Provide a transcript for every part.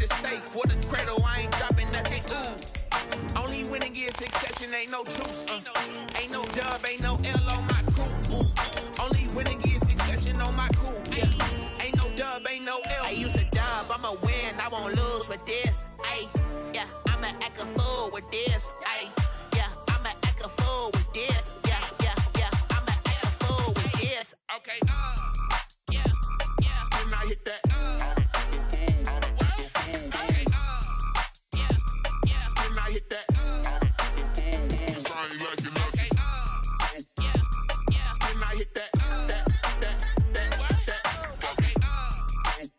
the safe. For the cradle, I ain't dropping nothing. Ooh. Only winning is exception, ain't no truce. Ain't no dub, ain't no L on my crew. Only winning is exception on my crew. Yeah. Ain't no dub, ain't no L. I use a dub, I'ma win, I won't lose with this. Ay, yeah, I'ma act a fool with this. Ay, yeah, I'ma act a fool with this. Yeah, yeah, yeah, I'ma act a fool with this. Okay, yeah, yeah, when I hit that, okay, yeah, yeah, when I hit that, cause I ain't like it, okay, yeah, yeah, when I hit that, okay,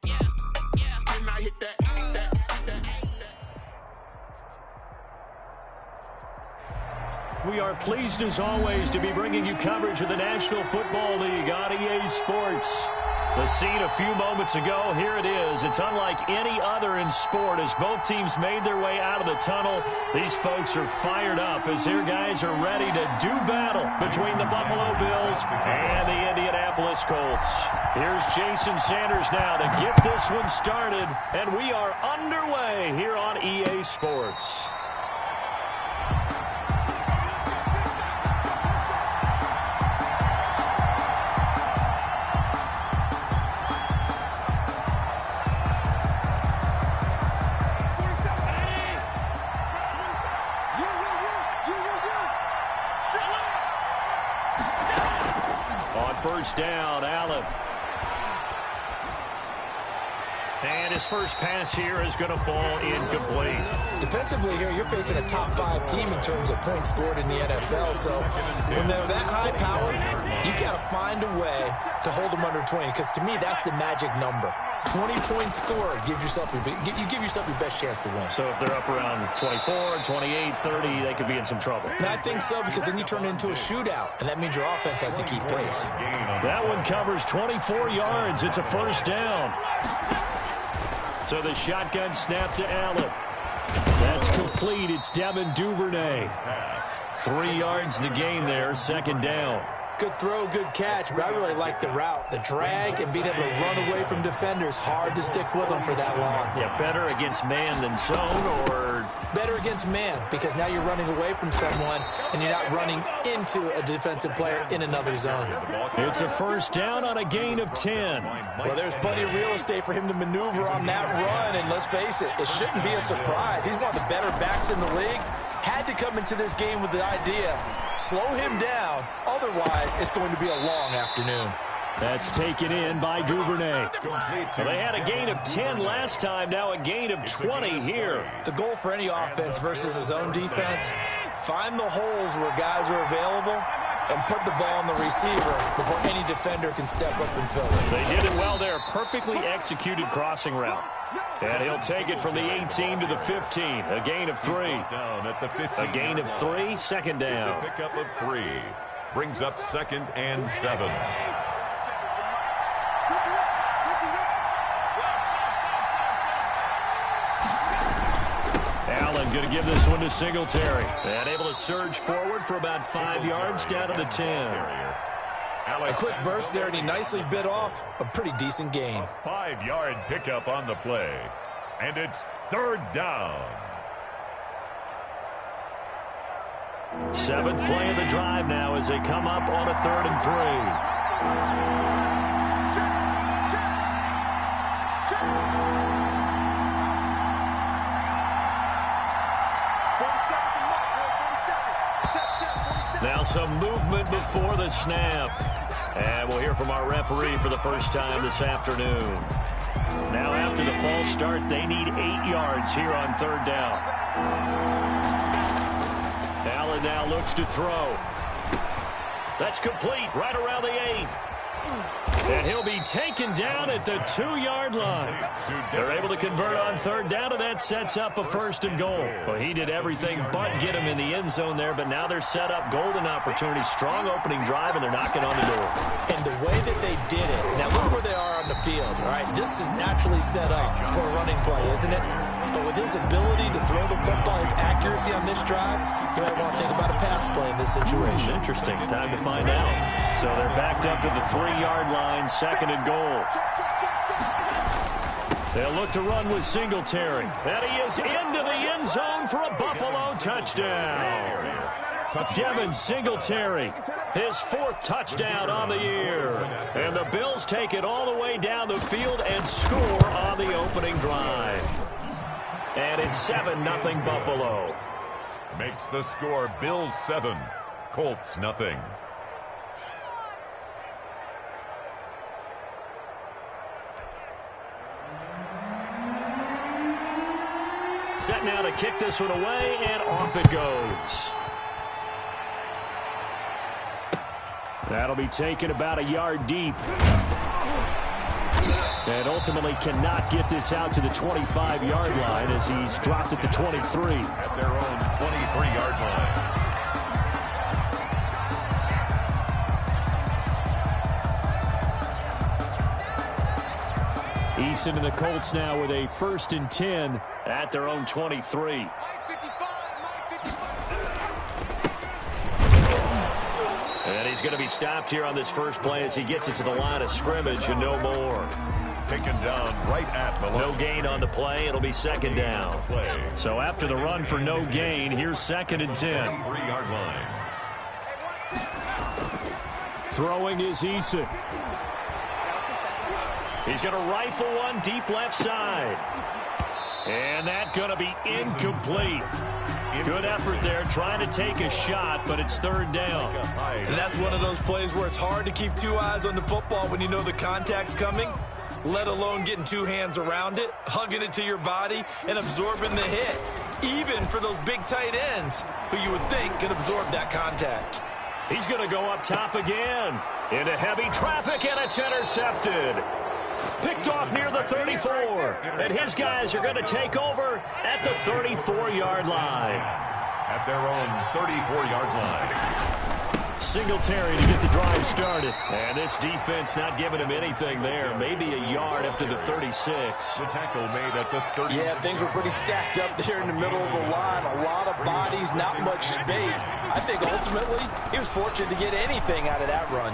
yeah, yeah, when I hit that. We are pleased as always to be bringing you coverage of the National Football League on EA Sports. The scene a few moments ago, here it is. It's unlike any other in sport as both teams made their way out of the tunnel. These folks are fired up as their guys are ready to do battle between the Buffalo Bills and the Indianapolis Colts. Here's Jason Sanders now to get this one started, and we are underway here on EA Sports. First down, Allen. And his first pass here is going to fall incomplete. Defensively here, you're facing a top 5 team in terms of points scored in the NFL. So when they're that high powered, you got to find a way to hold them under 20. Because to me, that's the magic number. 20 points scored gives yourself you give yourself your best chance to win. So if they're up around 24, 28, 30, they could be in some trouble. And I think so, because then you turn it into a shootout, and that means your offense has to keep pace. That one covers 24 yards. It's a first down. So the shotgun snap to Allen. That's complete. It's Devin Duvernay. 3 yards in the game there, second down. Good throw, good catch, but I really like the route. The drag and being able to run away from defenders. Hard to stick with them for that long. Yeah, better against man than zone, or? Better against man, because now you're running away from someone and you're not running into a defensive player in another zone. It's a first down on a gain of 10. Well, there's plenty of real estate for him to maneuver on that run, and let's face it, it shouldn't be a surprise. He's one of the better backs in the league. Had to come into this game with the idea, slow him down, otherwise it's going to be a long afternoon. That's taken in by Duvernay. So they had a gain of 10 last time, now a gain of 20 here. The goal for any offense versus a zone defense, find the holes where guys are available and put the ball on the receiver before any defender can step up and fill it. They did it well there. Perfectly executed crossing route. And he'll take it from the 18 to the 15. A gain of 3. A gain of 3, second down. It's a pickup of 3. Brings up 2nd and 7. Allen going to give this one to Singletary. And able to surge forward for about 5 yards down to the 10. A quick burst there, and he nicely bit off a pretty decent gain. 5-yard pickup on the play. And it's 3rd down. 7th play of the drive now as they come up on a 3rd and 3. Now some movement before the snap. And we'll hear from our referee for the first time this afternoon. Now after the false start, they need 8 yards here on 3rd down. Allen now looks to throw. That's complete right around the 8. And he'll be taken down at the 2-yard line. They're able to convert on 3rd down, and that sets up a 1st and goal. Well, he did everything but get him in the end zone there, but now they're set up golden opportunity. Strong opening drive, and they're knocking on the door. And the way that they did it, now look where they are on the field, all right? This is naturally set up for a running play, isn't it? But with his ability to throw the football, his accuracy on this drive, you might want to think about a pass play in this situation. Interesting. Time to find out. So they're backed up to the 3-yard line, 2nd and goal. They'll look to run with Singletary. And he is into the end zone for a Buffalo touchdown. Devin Singletary, his 4th touchdown on the year. And the Bills take it all the way down the field and score on the opening drive. And it's 7-0 Buffalo. Makes the score Bills 7, Colts nothing. Set now to kick this one away, and off it goes. That'll be taken about a yard deep. And ultimately cannot get this out to the 25-yard line as he's dropped at the 23. At their own 23-yard line. Eason and the Colts now with a 1st and 10 at their own 23. And he's going to be stopped here on this first play as he gets it to the line of scrimmage and no more. Taken down right at the line. No gain on the play. It'll be 2nd down. So after the run for no gain, here's 2nd and 10. 3-yard line. Throwing is Eason. He's going to rifle one deep left side. And that's going to be incomplete. Good effort there trying to take a shot, but it's 3rd down. And that's one of those plays where it's hard to keep 2 eyes on the football when you know the contact's coming, let alone getting 2 hands around it, hugging it to your body, and absorbing the hit, even for those big tight ends who you would think can absorb that contact. He's going to go up top again into heavy traffic, and it's intercepted. Picked off near the 34, and his guys are going to take over at the 34-yard line. At their own 34-yard line. Singletary to get the drive started. And this defense not giving him anything there. Maybe a yard up to the 36. The tackle made at the 36. Yeah, things were pretty stacked up there in the middle of the line. A lot of bodies, not much space. I think ultimately he was fortunate to get anything out of that run.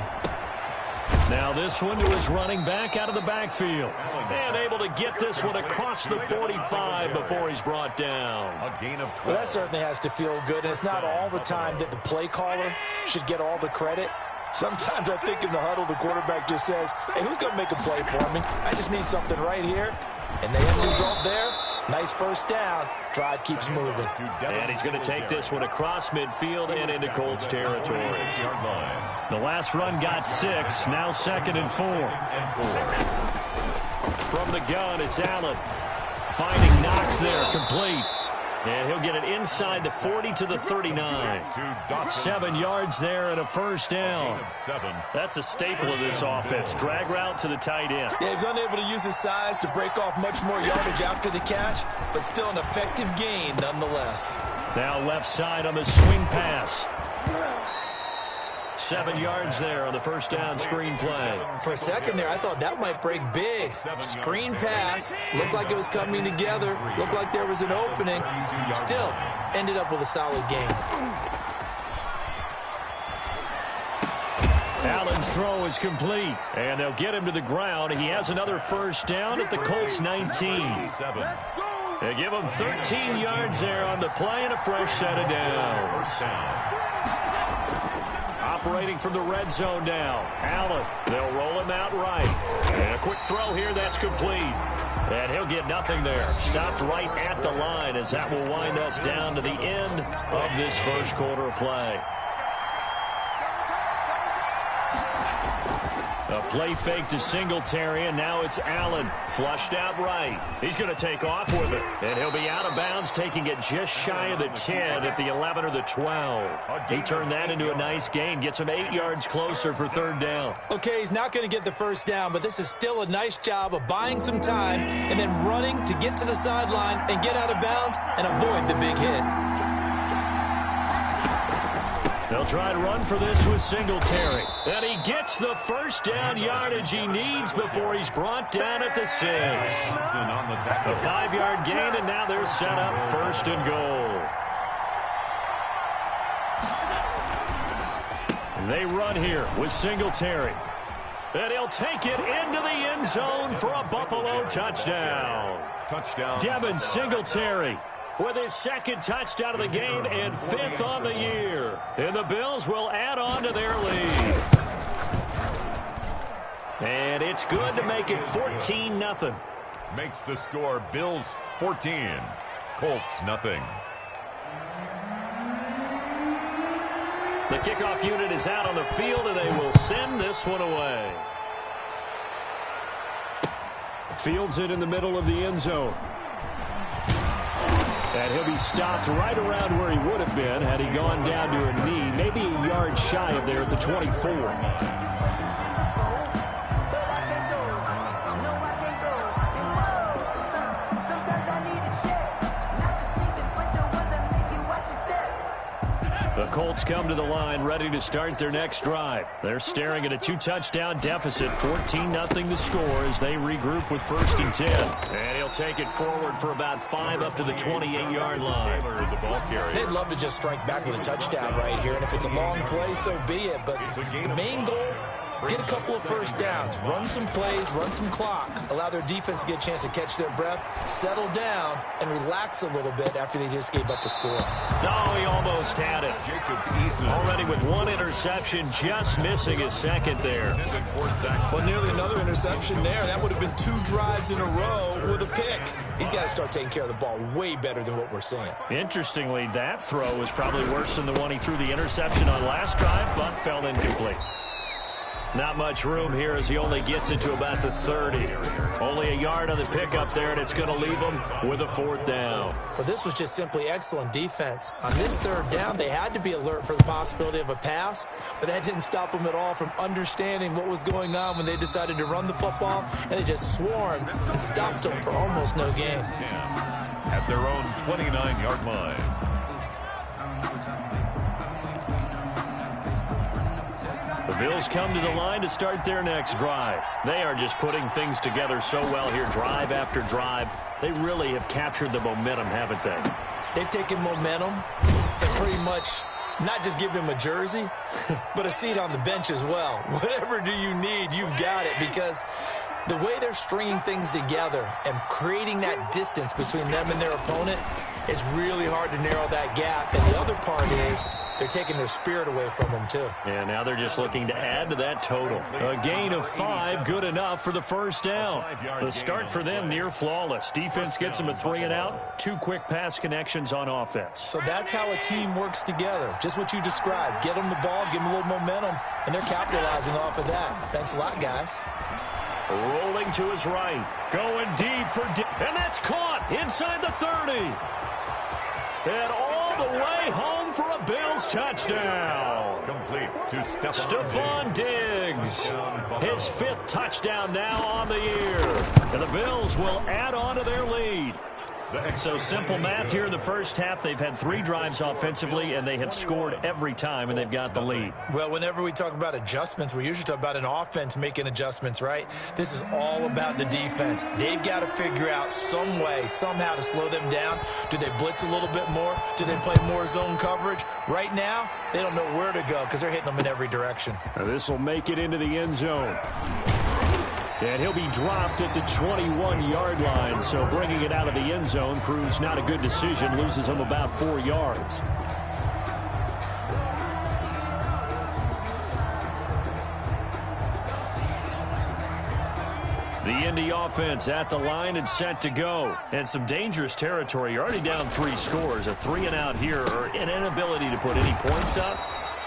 Now this one to his running back out of the backfield. And able to get this one across the 45 before he's brought down. A gain of 12. Well, that certainly has to feel good, and it's not all the time that the play caller should get all the credit. Sometimes I think in the huddle, the quarterback just says, hey, who's going to make a play for me? I just need something right here. And the end result there, nice first down. Drive keeps moving. And he's going to take this one across midfield and into Colts territory. The last run got 6, now 2nd and 4. From the gun, it's Allen. Finding Knox there, complete. And he'll get it inside the 40 to the 39. 7 yards there and a first down. That's a staple of this offense. Drag route to the tight end. Yeah, he's unable to use his size to break off much more yardage after the catch, but still an effective gain nonetheless. Now left side on the swing pass. 7 yards there on the first down screen play. For a second there, I thought that might break big. Screen pass. Looked like it was coming together. Looked like there was an opening. Still, ended up with a solid game. Allen's throw is complete. And they'll get him to the ground. He has another first down at the Colts 19. They give him 13 yards there on the play and a fresh set of downs. Operating from the red zone now. Allen, they'll roll him out right. And a quick throw here, that's complete. And he'll get nothing there. Stopped right at the line as that will wind us down to the end of this first quarter of play. A play fake to Singletary, and now it's Allen. Flushed out right. He's going to take off with it. And he'll be out of bounds, taking it just shy of the 10 at the 11 or the 12. He turned that into a nice gain. Gets him 8 yards closer for third down. Okay, he's not going to get the first down, but this is still a nice job of buying some time and then running to get to the sideline and get out of bounds and avoid the big hit. They'll try to run for this with Singletary. And he gets the first down yardage he needs before he's brought down at the 6. A 5-yard gain, and now they're set up first and goal. They run here with Singletary. And he'll take it into the end zone for a Buffalo touchdown. Devin Singletary with his second touchdown of the game and 5th on the year. And the Bills will add on to their lead. And it's good to make it 14-0. Makes the score Bills 14, Colts nothing. The kickoff unit is out on the field, and they will send this one away. Fields it in the middle of the end zone. And he'll be stopped right around where he would have been had he gone down to a knee, maybe a yard shy of there at the 24. The Colts come to the line ready to start their next drive. They're staring at a 2-touchdown deficit, 14-0 the score as they regroup with 1st and 10. And he'll take it forward for about 5 up to the 28-yard line. They'd love to just strike back with a touchdown right here, and if it's a long play, so be it. But the main goal, get a couple of first downs, run some plays, run some clock, allow their defense to get a chance to catch their breath, settle down, and relax a little bit after they just gave up a score. No, he almost had it. Already with 1 interception, just missing his second there. Well, nearly another interception there. That would have been 2 drives in a row with a pick. He's got to start taking care of the ball way better than what we're seeing. Interestingly, that throw was probably worse than the one he threw the interception on last drive, but fell incomplete. Not much room here as he only gets it to about the 30. Only a yard on the pickup there, and it's going to leave him with a 4th down. Well, this was just simply excellent defense. On this 3rd down, they had to be alert for the possibility of a pass, but that didn't stop them at all from understanding what was going on when they decided to run the football, and they just swarmed and stopped them for almost no gain. At their own 29-yard line. The Bills come to the line to start their next drive. They are just putting things together so well here, drive after drive. They really have captured the momentum, haven't they? They've taken momentum and pretty much not just give him a jersey, but a seat on the bench as well. Whatever do you need, you've got it, because the way they're stringing things together and creating that distance between them and their opponent, it's really hard to narrow that gap. And the other part is they're taking their spirit away from them, too. And now they're just looking to add to that total. A gain of 5, good enough for the 1st down. The start for them near flawless. Defense gets them a 3 and out. 2 quick pass connections on offense. So that's how a team works together. Just what you described. Get them the ball, give them a little momentum, and they're capitalizing off of that. Thanks a lot, guys. Rolling to his right. Going deep for and that's caught inside the 30. And all the way home for a Bills touchdown. Complete to Stephon Diggs. His 5th touchdown now on the year. And the Bills will add on to their lead. So simple math here in the first half. They've had 3 drives offensively, and they have scored every time, and they've got the lead. Well, whenever we talk about adjustments, we usually talk about an offense making adjustments, right? This is all about the defense. They've got to figure out some way, somehow to slow them down. Do they blitz a little bit more? Do they play more zone coverage? Right now, they don't know where to go because they're hitting them in every direction. This will make it into the end zone. And he'll be dropped at the 21-yard line, so bringing it out of the end zone proves not a good decision, loses him about 4 yards. The Indy offense at the line and set to go. And some dangerous territory. You're already down 3 scores. A 3 and out here, or an inability to put any points up.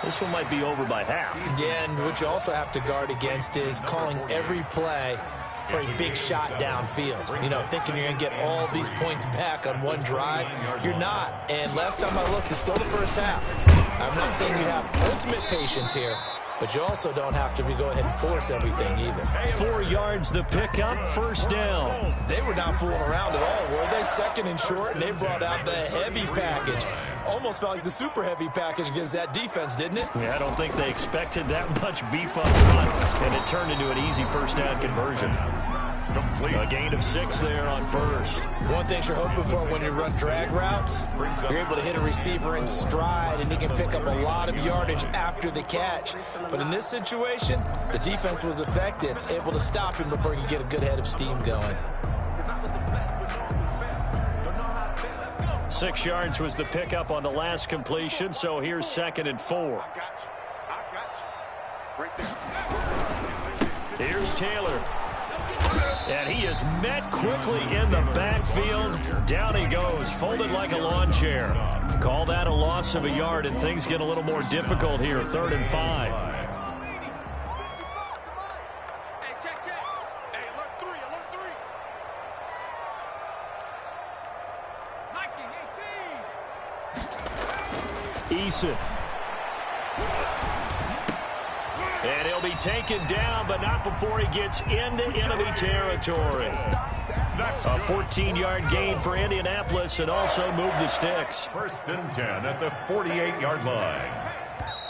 This one might be over by half. Yeah, and what you also have to guard against is calling every play for a big shot downfield. You know, thinking you're going to get all these points back on one drive. You're not. And last time I looked, it's still the first half. I'm not saying you have ultimate patience here, but you also don't have to go ahead and force everything either. 4 yards the pickup, 1st down. They were not fooling around at all, were they? 2nd and short, and they brought out the heavy package. Almost felt like the super heavy package against that defense, didn't it? Yeah, I don't think they expected that much beef up front, and it turned into an easy 1st down conversion. Complete. A gain of 6 there on first. One thing you're hoping for when you run drag routes, you're able to hit a receiver in stride, and he can pick up a lot of yardage after the catch. But in this situation, the defense was effective, able to stop him before he could get a good head of steam going. 6 yards was the pickup on the last completion, so here's 2nd and 4. Here's Taylor. And he is met quickly in the backfield. Down he goes, folded like a lawn chair. Call that a loss of a yard, and things get a little more difficult here. 3rd and 5. Eason. And he'll be taken down, but not before he gets into enemy territory. A 14-yard gain for Indianapolis, and also move the sticks. 1st and 10 at the 48-yard line.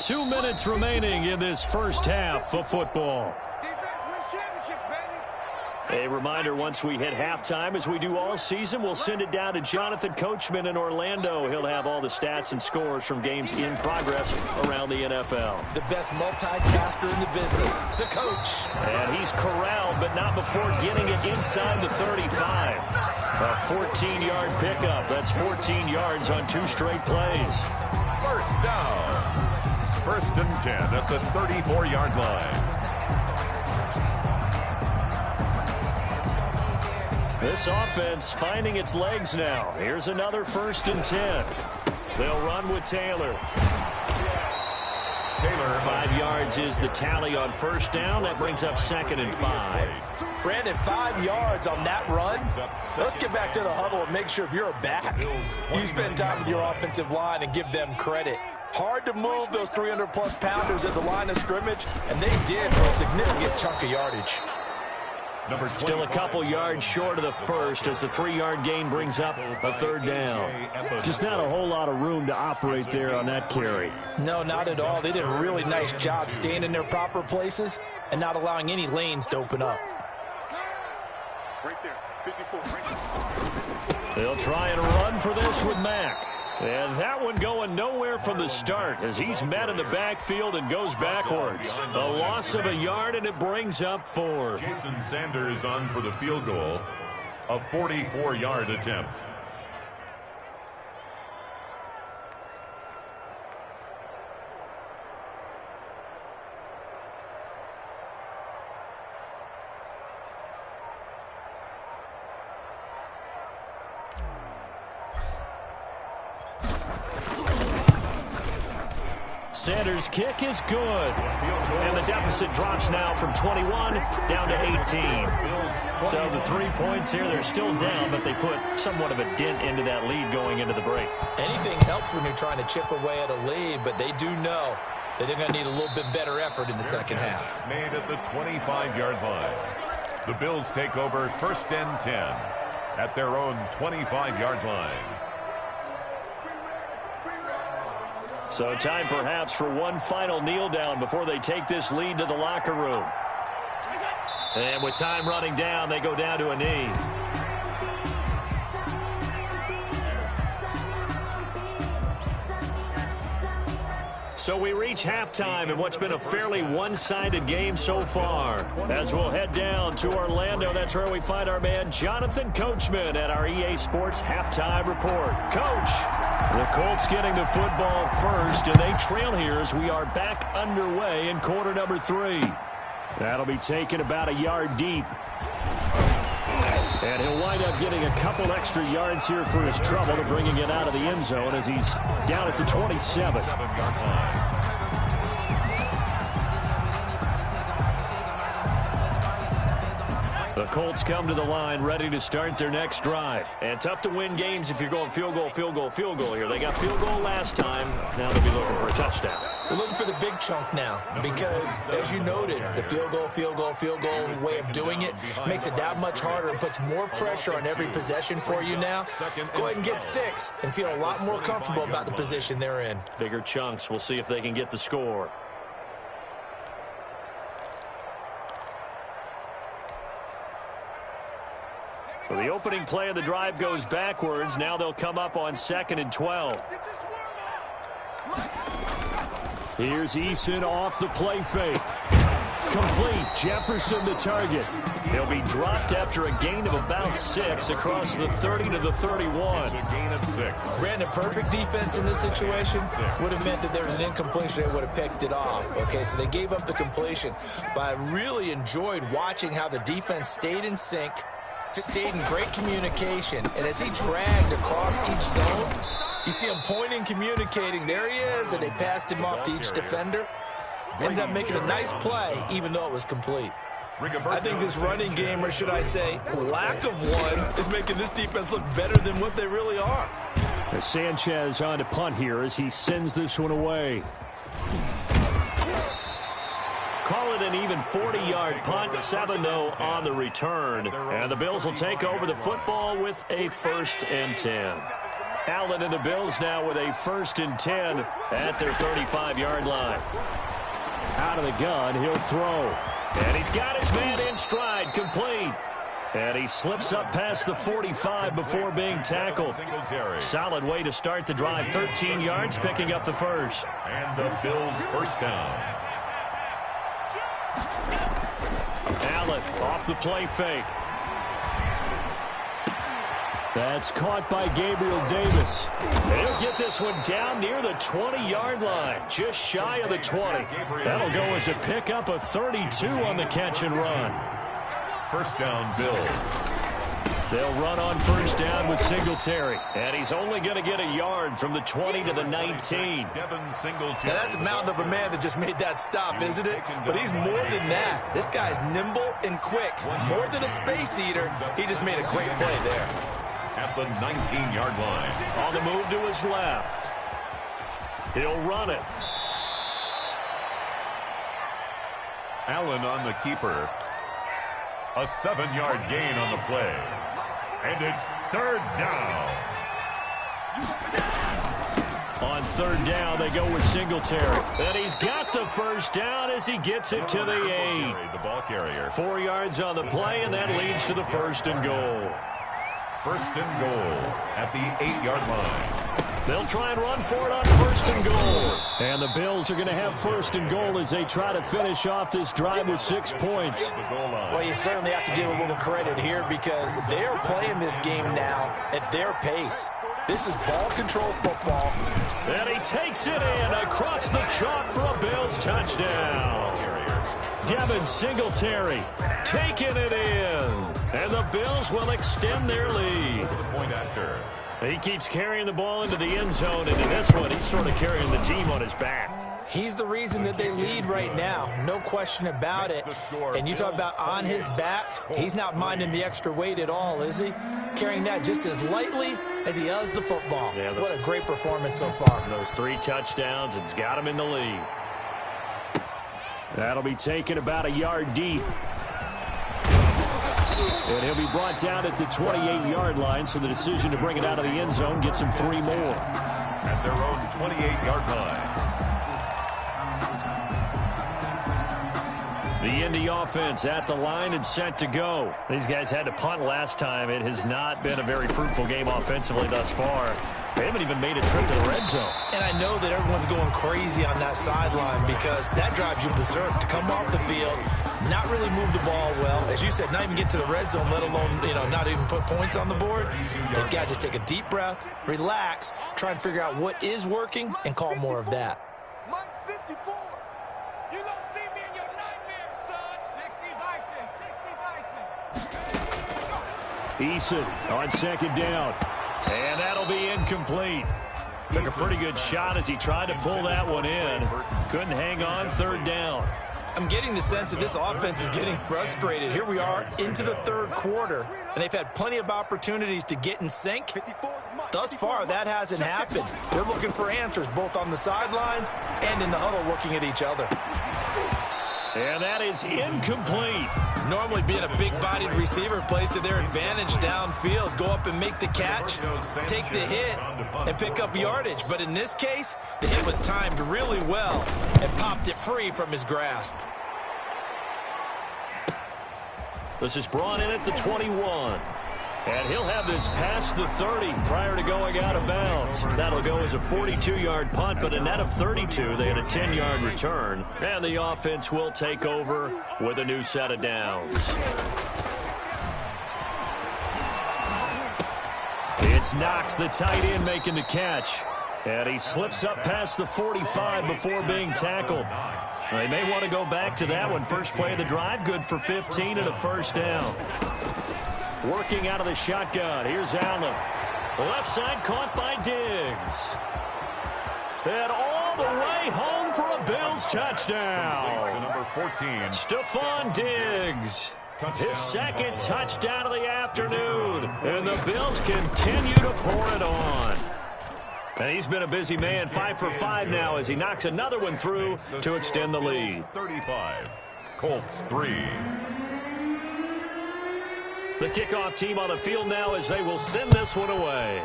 2 minutes remaining in this first half of football. A reminder, once we hit halftime, as we do all season, we'll send it down to Jonathan Coachman in Orlando. He'll have all the stats and scores from games in progress around the NFL. The best multitasker in the business, the coach. And he's corralled, but not before getting it inside the 35. A 14-yard pickup. That's 14 yards on 2 straight plays. 1st down. 1st and 10 at the 34-yard line. This offense finding its legs now. Here's another 1st and 10. They'll run with Taylor. 5 yards is the tally on 1st down. That brings up 2nd and 5. Brandon, 5 yards on that run. Let's get back to the huddle and make sure if you're a back, you spend time with your offensive line and give them credit. Hard to move those 300-plus pounders at the line of scrimmage, and they did for a significant chunk of yardage. Still a couple yards short of the first as the 3-yard gain brings up a 3rd down. Just not a whole lot of room to operate there on that carry. No, not at all. They did a really nice job staying in their proper places and not allowing any lanes to open up. Right there, 54. They'll try and run for this with Mack. And that one going nowhere from the start as he's met in the backfield and goes backwards. A loss of a yard, and it brings up 4th. Jason Sanders on for the field goal. A 44-yard attempt. Sanders' kick is good. And the deficit drops now from 21 down to 18. So the 3 points here, they're still down, but they put somewhat of a dent into that lead going into the break. Anything helps when you're trying to chip away at a lead, but they do know that they're going to need a little bit better effort in the second half. Made at the 25-yard line. The Bills take over 1st and 10 at their own 25-yard line. So time perhaps for one final kneel down before they take this lead to the locker room. And with time running down, they go down to a knee. So we reach halftime in what's been a fairly one-sided game so far. As we'll head down to Orlando, that's where we find our man Jonathan Coachman at our EA Sports Halftime Report. Coach, the Colts getting the football first, and they trail here as we are back underway in quarter number 3. That'll be taken about a yard deep. And he'll wind up getting a couple extra yards here for his trouble to bringing it out of the end zone as he's down at the 27. The Colts come to the line ready to start their next drive. And tough to win games if you're going field goal, field goal, field goal here. They got field goal last time. Now they'll be looking for a touchdown. They're looking for the big chunk now because, as you noted, the field goal way of doing it makes it that much harder and puts more pressure on every possession for you now. Go ahead and get 6 and feel a lot more comfortable about the position they're in. Bigger chunks. We'll see if they can get the score. So the opening play of the drive goes backwards. Now they'll come up on 2nd and 12. Here's Eason off the play fake. Complete. Jefferson the target. He'll be dropped after a gain of about 6 across the 30 to the 31. A gain of 6. Brandon, perfect defense in this situation would have meant that there was an incompletion. They would have picked it off. Okay, so they gave up the completion. But I really enjoyed watching how the defense stayed in sync, stayed in great communication. And as he dragged across each zone, you see him pointing, communicating. There he is, and they passed him off to each defender. Ended up making a nice play, even though it was complete. I think this running game, or should I say lack of one, is making this defense look better than what they really are. Sanchez on to punt here as he sends this one away. Call it an even 40-yard punt, 7 though on the return. And the Bills will take over the football with a 1st and 10. Allen and the Bills now with a 1st and 10 at their 35-yard line. Out of the gun, he'll throw. And he's got his man in stride, complete. And he slips up past the 45 before being tackled. Solid way to start the drive. 13 yards, picking up the first. And the Bills first down. Allen off the play fake. That's caught by Gabriel Davis. And he'll get this one down near the 20-yard line, just shy of the 20. That'll go as a pickup of 32 on the catch and run. First down, Bills. They'll run on first down with Singletary. And he's only going to get a yard from the 20 to the 19. Now that's a mountain of a man that just made that stop, isn't it? But he's more than that. This guy's nimble and quick. More than a space eater. He just made a great play there. At the 19-yard line. On the move to his left. He'll run it. Allen on the keeper. A 7-yard gain on the play. And it's 3rd down. On 3rd down, they go with Singletary. And he's got the first down as he gets it to the 8. The ball carrier. 4 yards on the play, and that leads to the 1st and goal. 1st and goal at the 8-yard line. They'll try and run for it on 1st and goal. And the Bills are going to have 1st and goal as they try to finish off this drive with 6 points. Well, you certainly have to give a little credit here because they're playing this game now at their pace. This is ball control football. And he takes it in across the chalk for a Bills touchdown. Devin Singletary taking it in. And the Bills will extend their lead. Point after. He keeps carrying the ball into the end zone, and in this one, he's sort of carrying the team on his back. He's the reason that they lead right now. No question about it. And you talk about on his back, he's not minding the extra weight at all, is he? Carrying that just as lightly as he does the football. Yeah, what a great performance so far. Those 3 touchdowns, it's got him in the lead. That'll be taken about a yard deep. And he'll be brought down at the 28-yard line, so the decision to bring it out of the end zone gets him 3 more. At their own 28-yard line. The Indy offense at the line and set to go. These guys had to punt last time. It has not been a very fruitful game offensively thus far. They haven't even made a trip to the red zone. And I know that everyone's going crazy on that sideline because that drives you berserk to come off the field, not really move the ball well. As you said, not even get to the red zone, let alone, not even put points on the board. They've got to just take a deep breath, relax, try and figure out what is working, and call more of that. Mike 54. You don't see me in your nightmares, son. 60 Dyson. Eason on 2nd down. And that'll be incomplete. Took a pretty good shot as he tried to pull that one in. Couldn't hang on 3rd down. I'm getting the sense that this offense is getting frustrated. Here we are into the 3rd quarter, and they've had plenty of opportunities to get in sync. Thus far, that hasn't happened. They're looking for answers both on the sidelines and in the huddle looking at each other. And that is incomplete. Normally being a big-bodied receiver plays to their advantage downfield. Go up and make the catch, take the hit, and pick up yardage. But in this case, the hit was timed really well and popped it free from his grasp. This is brought in at the 21. And he'll have this past the 30 prior to going out of bounds. That'll go as a 42-yard punt, but a net of 32. They had a 10-yard return. And the offense will take over with a new set of downs. It's Knox, the tight end, making the catch. And he slips up past the 45 before being tackled. They may want to go back to that one. First play of the drive, good for 15 and a first down. Working out of the shotgun. Here's Allen. Left side caught by Diggs. And all the way home for a Bills touchdown. To number 14. Stephon Diggs. His second touchdown of the afternoon. And the Bills continue to pour it on. And he's been a busy man, 5 for 5 now as he knocks another one through to extend the lead. 35. Colts 3. The kickoff team on the field now as they will send this one away.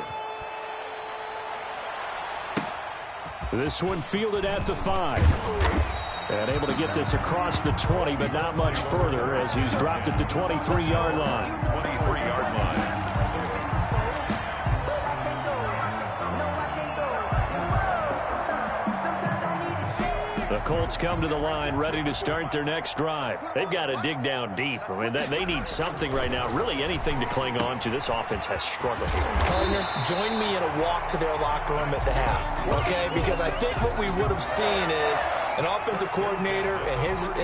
This one fielded at the 5. And able to get this across the 20, but not much further as he's dropped at the 23-yard line. 23-yard line. The Colts come to the line ready to start their next drive. They've got to dig down deep. I mean, they need something right now, really anything to cling on to. This offense has struggled. Partner, join me in a walk to their locker room at the half, okay? Because I think what we would have seen is an offensive coordinator and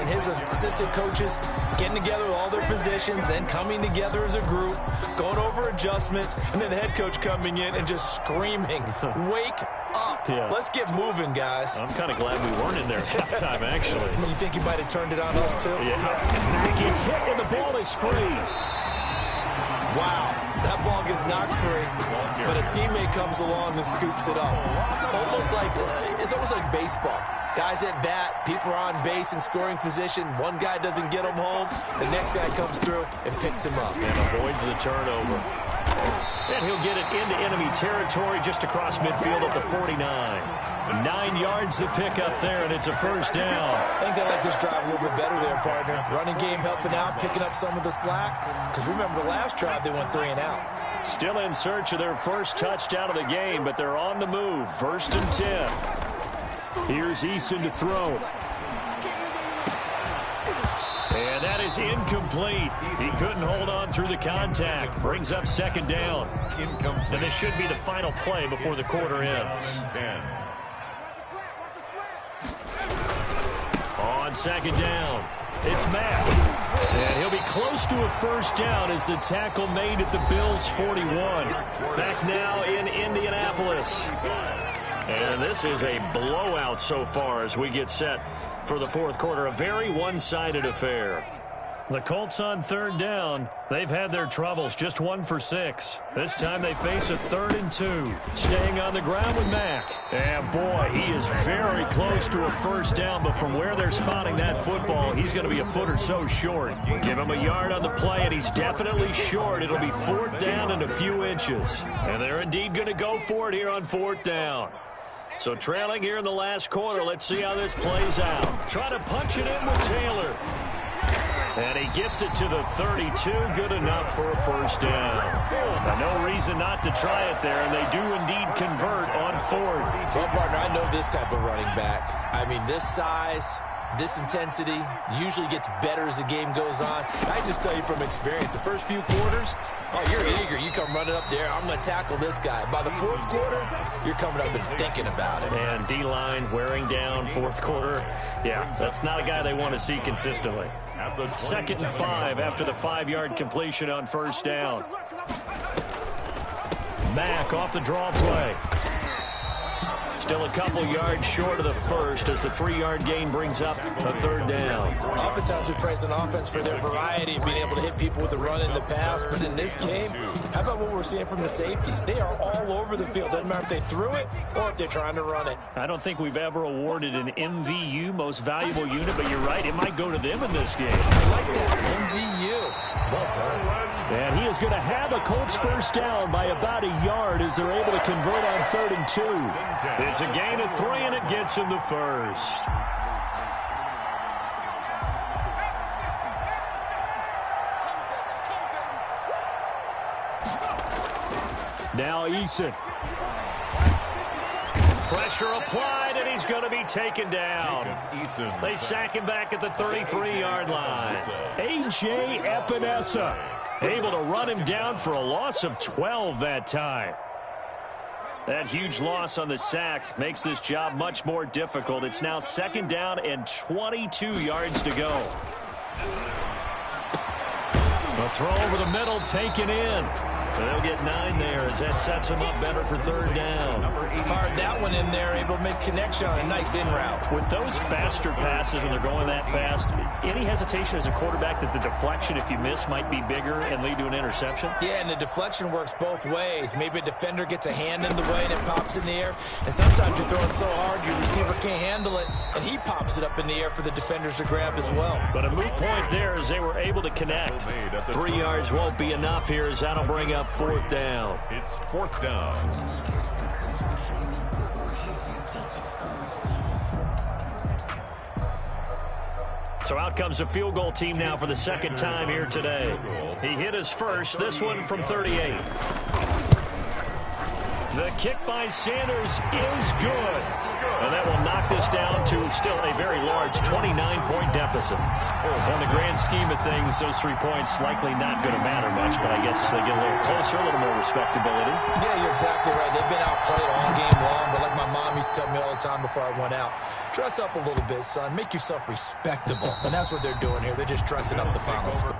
his assistant coaches getting together with all their positions, then coming together as a group, going over adjustments, and then the head coach coming in and just screaming, wake up. Yeah. Let's get moving, guys. I'm kind of glad we weren't in there at halftime, actually. You think he might have turned it on us, too? Yeah. Mack gets hit, and the ball is free. Wow. That ball gets knocked free, but a teammate comes along and scoops it up. It's almost like baseball. Guys at bat, people are on base in scoring position. One guy doesn't get him home. The next guy comes through and picks him up. And avoids the turnover. And he'll get it into enemy territory just across midfield at the 49. 9 yards to pick up there, and it's a first down. I think they like this drive a little bit better there, partner. Running game helping out, picking up some of the slack. Because remember, the last drive, they went 3 and out. Still in search of their first touchdown of the game, but they're on the move. 1st and 10. Here's Eason to throw. And that is incomplete. He couldn't hold on through the contact. Brings up 2nd down. Incomplete. And this should be the final play before the quarter ends. 10. On 2nd down, it's Mack. And he'll be close to a first down as the tackle made at the Bills' 41. Back now in Indianapolis. And this is a blowout so far as we get set for the 4th quarter. A very one-sided affair. The Colts on 3rd down. They've had their troubles, just 1 for 6. This time they face a 3rd and 2. Staying on the ground with Mack. And boy, he is very close to a first down, but from where they're spotting that football, he's going to be a foot or so short. Give him a yard on the play, and he's definitely short. It'll be 4th down and a few inches. And they're indeed going to go for it here on 4th down. So trailing here in the last quarter, let's see how this plays out. Try to punch it in with Taylor. And he gets it to the 32. Good enough for a first down. Now, no reason not to try it there, and they do indeed convert on 4th. Well, partner, I know this type of running back. I mean, this size, this intensity usually gets better as the game goes on. And I just tell you from experience, the first few quarters, oh, you're eager. You come running up there. I'm going to tackle this guy. By the 4th quarter, you're coming up and thinking about it. And D-line wearing down 4th quarter. Yeah, that's not a guy they want to see consistently. 2nd and 5 after the 5-yard completion on first down. Mack off the draw play. Still a couple yards short of the first as the 3-yard gain brings up a 3rd down. Oftentimes we praise an offense for their variety of being able to hit people with the run and the pass, but in this game, how about what we're seeing from the safeties? They are all over the field. Doesn't matter if they threw it or if they're trying to run it. I don't think we've ever awarded an MVU, most valuable unit, but you're right, it might go to them in this game. I like that. MVU. Well done. And he is going to have a Colts first down by about a yard as they're able to convert on 3rd and 2. It's a gain of 3, and it gets him the first. Now Eason. Pressure applied, and he's going to be taken down. They sack him back at the 33-yard line. A.J. Epinesa able to run him down for a loss of 12 that time. That huge loss on the sack makes this job much more difficult. It's now 2nd down and 22 yards to go. A throw over the middle taken in. They'll get 9 there as that sets them up better for 3rd down. Fired that one in there, able to make connection on a nice in route. With those faster passes when they're going that fast, any hesitation as a quarterback that the deflection, if you miss, might be bigger and lead to an interception? Yeah, and the deflection works both ways. Maybe a defender gets a hand in the way and it pops in the air. And sometimes you're throwing so hard your receiver can't handle it, and he pops it up in the air for the defenders to grab as well. But a moot point there as they were able to connect. 3 yards won't be enough here as that'll bring up 4th down. It's 4th down. So out comes a field goal team now for the 2nd time here today. He hit his first, this one from 38. The kick by Sanders is good. And that will knock this down to still a very large 29-point deficit. On the grand scheme of things, those 3 points likely not going to matter much, but I guess they get a little closer, a little more respectability. Yeah, you're exactly right. They've been outplayed all game long, but like my mom used to tell me all the time before I went out, dress up a little bit, son. Make yourself respectable. And that's what they're doing here. They're just dressing up the final score.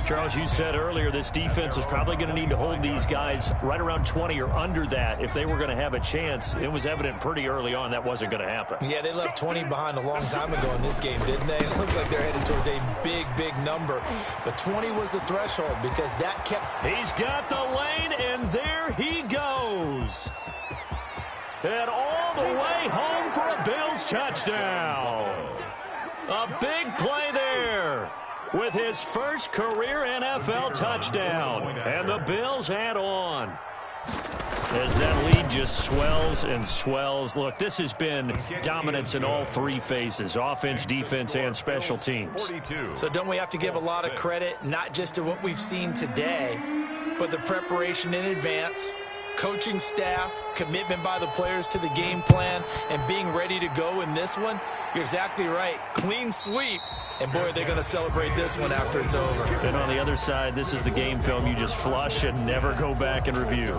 Charles, you said earlier this defense is probably going to need to hold these guys right around 20 or under that if they were going to have a chance. It was evident pretty early on that wasn't going to happen. Yeah, they left 20 behind a long time ago in this game, didn't they? It looks like they're headed towards a big, big number. But 20 was the threshold because that kept... He's got the lane, and there he goes. And all the way home for a Bills touchdown. A big play there with his first career NFL touchdown. And the Bills add on as that lead just swells and swells. Look, this has been dominance in all 3 phases, offense, defense, and special teams. So don't we have to give a lot of credit, not just to what we've seen today, but the preparation in advance, coaching staff, commitment by the players to the game plan, and being ready to go in this one? You're exactly right. Clean sweep. And, boy, they're going to celebrate this one after it's over. And on the other side, this is the game film you just flush and never go back and review.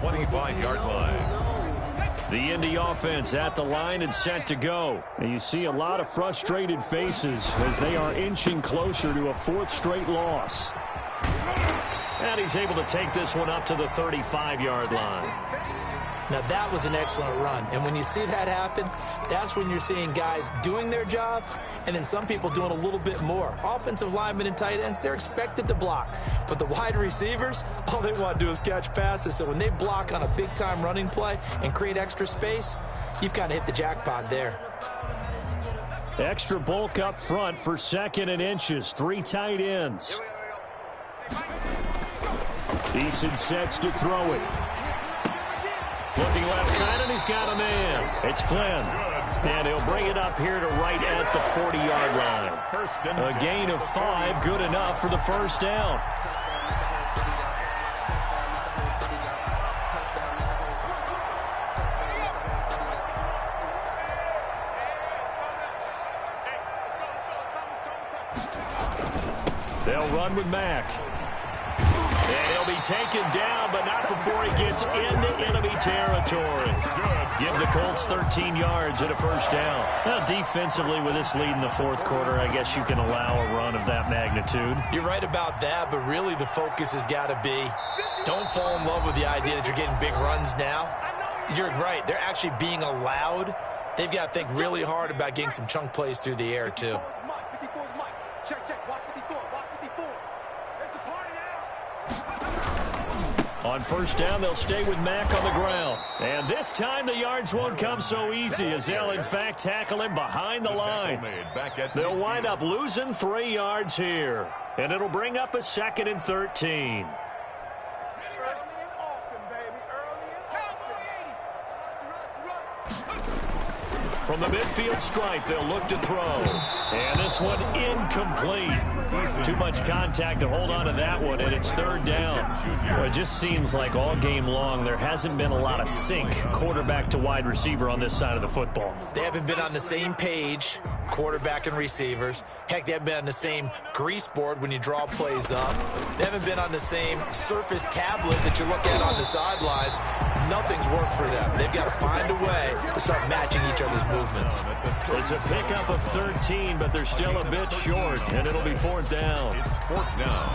25-yard line. The Indy offense at the line and set to go. And you see a lot of frustrated faces as they are inching closer to a 4th straight loss. And he's able to take this one up to the 35-yard line. Now, that was an excellent run. And when you see that happen, that's when you're seeing guys doing their job and then some people doing a little bit more. Offensive linemen and tight ends, they're expected to block. But the wide receivers, all they want to do is catch passes. So when they block on a big-time running play and create extra space, you've kind of hit the jackpot there. Extra bulk up front for 2nd and inches. 3 tight ends. Eason sets to throw it. Looking left side, and he's got a man. It's Flynn. And he'll bring it up here to right at the 40-yard line. A gain of 5, good enough for the 1st down. They'll run with Mack. And he'll be taken down, but not before he gets into enemy territory. Give the Colts 13 yards and a 1st down. Now, defensively, with this lead in the 4th quarter, I guess you can allow a run of that magnitude. You're right about that, but really the focus has got to be don't fall in love with the idea that you're getting big runs now. You're right. They're actually being allowed. They've got to think really hard about getting some chunk plays through the air, too. Check, check. Watch 54. Watch 54. It's a party now. On first down, they'll stay with Mack on the ground. And this time the yards won't come so easy as they'll, in fact, tackle him behind the line. They'll wind up losing 3 yards here. And it'll bring up a 2nd and 13. From the midfield stripe, they'll look to throw. And this one incomplete. Too much contact to hold on to that one, and it's 3rd down. Well, it just seems like all game long there hasn't been a lot of sync quarterback to wide receiver on this side of the football. They haven't been on the same page, quarterback and receivers. Heck, they haven't been on the same grease board when you draw plays up. They haven't been on the same surface tablet that you look at on the sidelines. Nothing's worked for them. They've got to find a way to start matching each other's movements. It's a pickup of 13, but they're still a bit short, and it'll be 4th down. It's 4th down.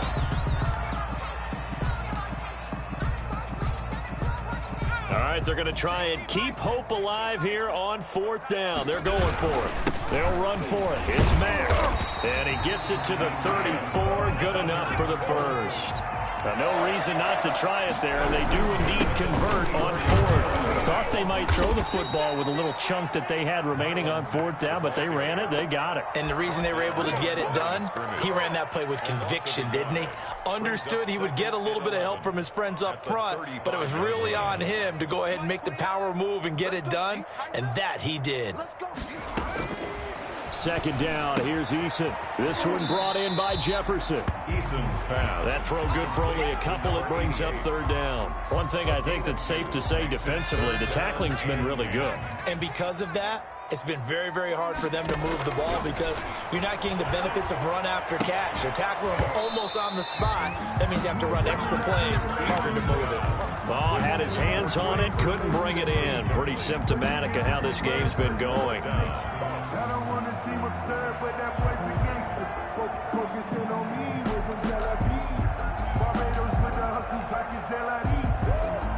All right, they're going to try and keep hope alive here on 4th down. They're going for it. They'll run for it. It's Mack. And he gets it to the 34. Good enough for the first. No reason not to try it there. They do indeed convert on 4th. Thought they might throw the football with a little chunk that they had remaining on 4th down, but they ran it. They got it. And the reason they were able to get it done, he ran that play with conviction, didn't he? Understood he would get a little bit of help from his friends up front, but it was really on him to go ahead and make the power move and get it done, and that he did. 2nd down. Here's Eason. This one brought in by Jefferson. Eason's pass. That throw good for only a couple. It brings up 3rd down. One thing I think that's safe to say defensively, the tackling's been really good. And because of that, it's been very, very hard for them to move the ball because you're not getting the benefits of run after catch. They're tackling them almost on the spot. That means you have to run extra plays, harder to move it. Ball had his hands on it, couldn't bring it in. Pretty symptomatic of how this game's been going. I don't want to seem absurd, but that boy's a gangster. Focusing on me, we're from Tel Aviv. Barbados with the hustle, pockets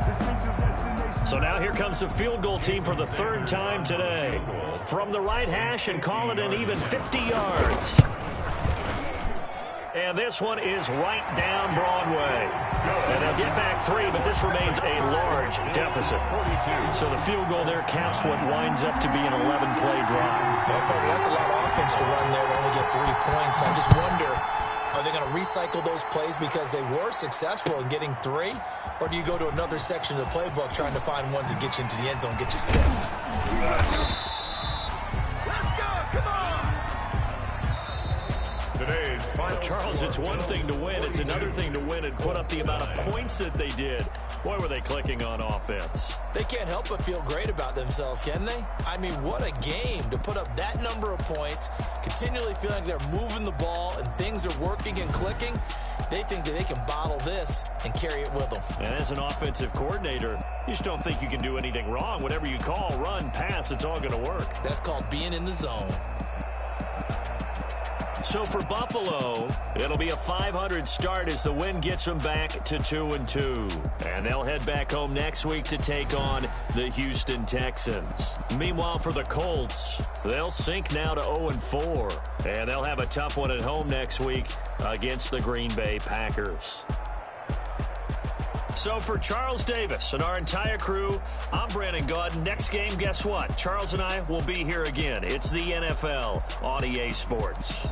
distinctive destination. So now here comes the field goal team for the 3rd time today. From the right hash and call it an even 50 yards. And this one is right down Broadway. And they'll get back 3, but this remains a large deficit. So the field goal there counts what winds up to be an 11-play drive. Well, Parker, that's a lot of offense to run there to only get 3 points. So I just wonder, are they going to recycle those plays because they were successful in getting 3? Or do you go to another section of the playbook trying to find ones that get you into the end zone, get you 6? Let's go, come on! Today's final Charles, it's one thing to win. It's another thing to win and put up the amount of points that they did. Boy, were they clicking on offense. They can't help but feel great about themselves, can they? I mean, what a game to put up that number of points, continually feeling like they're moving the ball and things are working and clicking. They think that they can bottle this and carry it with them. And as an offensive coordinator, you just don't think you can do anything wrong. Whatever you call, run, pass, it's all going to work. That's called being in the zone. So for Buffalo, it'll be a 500 start as the win gets them back to 2-2. And they'll head back home next week to take on the Houston Texans. Meanwhile, for the Colts, they'll sink now to 0-4. And they'll have a tough one at home next week against the Green Bay Packers. So for Charles Davis and our entire crew, I'm Brandon Gaudin. Next game, guess what? Charles and I will be here again. It's the NFL on EA Sports.